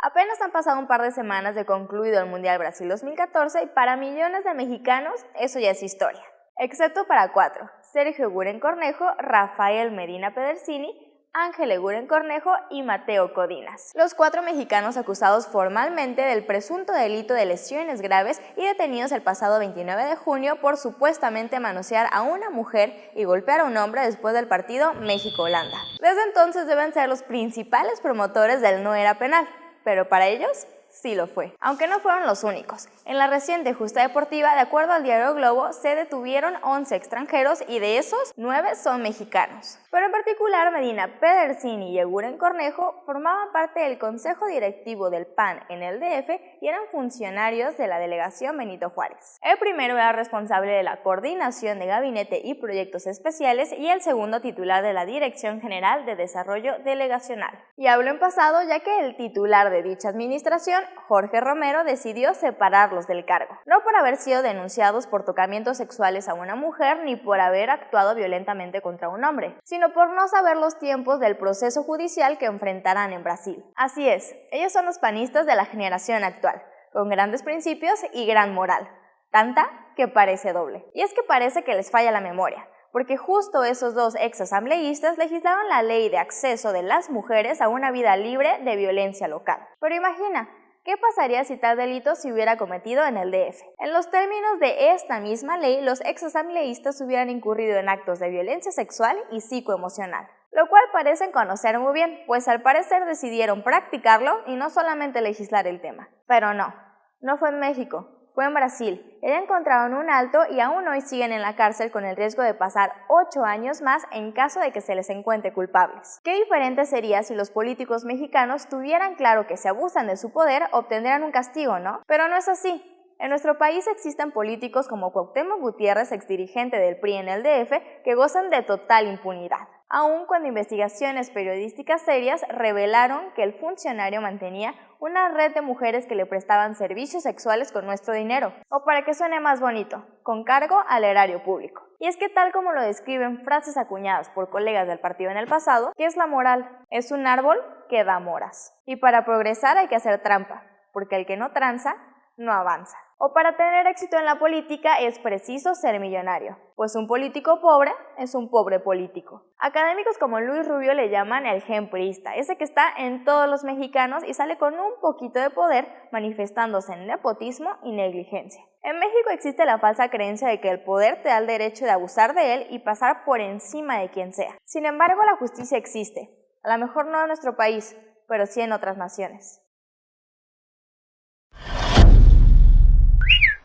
Apenas han pasado un par de semanas de concluido el Mundial Brasil 2014 y para millones de mexicanos eso ya es historia. Excepto para 4, Sergio Eguren Cornejo, Rafael Medina Pedersini, Ángel Eguren Cornejo y Mateo Codinas. Los 4 mexicanos acusados formalmente del presunto delito de lesiones graves y detenidos el pasado 29 de junio por supuestamente manosear a una mujer y golpear a un hombre después del partido México-Holanda. Desde entonces deben ser los principales promotores del no era penal, pero para ellos sí lo fue, aunque no fueron los únicos. En la reciente justa deportiva, de acuerdo al diario Globo, se detuvieron 11 extranjeros y de esos 9 son mexicanos. Pero en particular Medina Pedersini y Eguren Cornejo formaban parte del consejo directivo del PAN en el DF y eran funcionarios de la delegación Benito Juárez. El primero era responsable de la coordinación de gabinete y proyectos especiales y el segundo titular de la Dirección General de Desarrollo Delegacional. Y hablo en pasado ya que el titular de dicha administración, Jorge Romero, decidió separarlos del cargo, no por haber sido denunciados por tocamientos sexuales a una mujer ni por haber actuado violentamente contra un hombre, sino por no saber los tiempos del proceso judicial que enfrentarán en Brasil. Así es, ellos son los panistas de la generación actual, con grandes principios y gran moral, tanta que parece doble. Y es que parece que les falla la memoria, porque justo esos 2 exasambleístas legislaron la ley de acceso de las mujeres a una vida libre de violencia local. Pero imagina, ¿qué pasaría si tal delito se hubiera cometido en el DF? En los términos de esta misma ley, los exasambleístas hubieran incurrido en actos de violencia sexual y psicoemocional, lo cual parecen conocer muy bien, pues al parecer decidieron practicarlo y no solamente legislar el tema. Pero no fue en México, fue en Brasil. Ya encontraron un alto y aún hoy siguen en la cárcel con el riesgo de pasar 8 años más en caso de que se les encuentre culpables. Qué diferente sería si los políticos mexicanos tuvieran claro que si abusan de su poder obtendrán un castigo, ¿no? Pero no es así. En nuestro país existen políticos como Cuauhtémoc Gutiérrez, exdirigente del PRI en el DF, que gozan de total impunidad, aun cuando investigaciones periodísticas serias revelaron que el funcionario mantenía una red de mujeres que le prestaban servicios sexuales con nuestro dinero, o para que suene más bonito, con cargo al erario público. Y es que tal como lo describen frases acuñadas por colegas del partido en el pasado, ¿qué es la moral? Es un árbol que da moras. Y para progresar hay que hacer trampa, porque el que no tranza, no avanza. O para tener éxito en la política es preciso ser millonario, pues un político pobre es un pobre político. Académicos como Luis Rubio le llaman el gen priista, ese que está en todos los mexicanos y sale con un poquito de poder manifestándose en nepotismo y negligencia. En México existe la falsa creencia de que el poder te da el derecho de abusar de él y pasar por encima de quien sea. Sin embargo, la justicia existe, a lo mejor no en nuestro país, pero sí en otras naciones.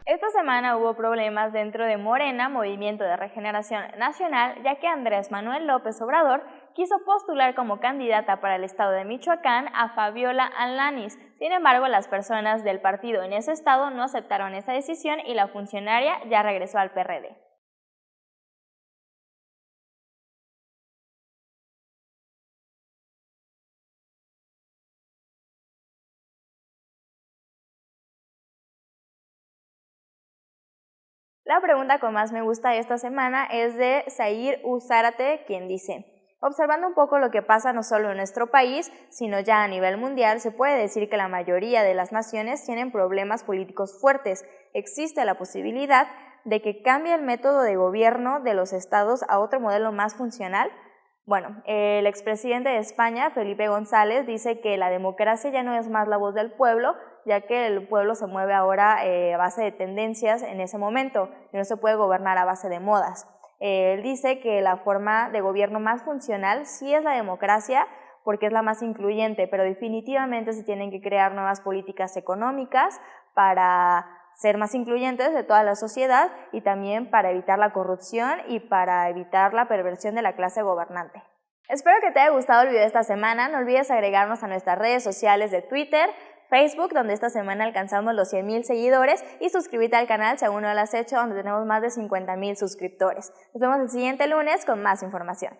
Esta semana hubo problemas dentro de Morena, Movimiento de Regeneración Nacional, ya que Andrés Manuel López Obrador quiso postular como candidata para el estado de Michoacán a Fabiola Alanis. Sin embargo, las personas del partido en ese estado no aceptaron esa decisión y la funcionaria ya regresó al PRD. La pregunta con más me gusta esta semana es de Zair Uzárate, quien dice: observando un poco lo que pasa no solo en nuestro país, sino ya a nivel mundial, se puede decir que la mayoría de las naciones tienen problemas políticos fuertes. Existe la posibilidad de que cambie el método de gobierno de los estados a otro modelo más funcional. Bueno, el expresidente de España, Felipe González, dice que la democracia ya no es más la voz del pueblo, ya que el pueblo se mueve ahora a base de tendencias en ese momento y no se puede gobernar a base de modas. Él dice que la forma de gobierno más funcional sí es la democracia porque es la más incluyente, pero definitivamente se tienen que crear nuevas políticas económicas para ser más incluyentes de toda la sociedad y también para evitar la corrupción y para evitar la perversión de la clase gobernante. Espero que te haya gustado el video de esta semana. No olvides agregarnos a nuestras redes sociales de Twitter, Facebook, donde esta semana alcanzamos los 100,000 seguidores, y suscríbete al canal si aún no lo has hecho, donde tenemos más de 50,000 suscriptores. Nos vemos el siguiente lunes con más información.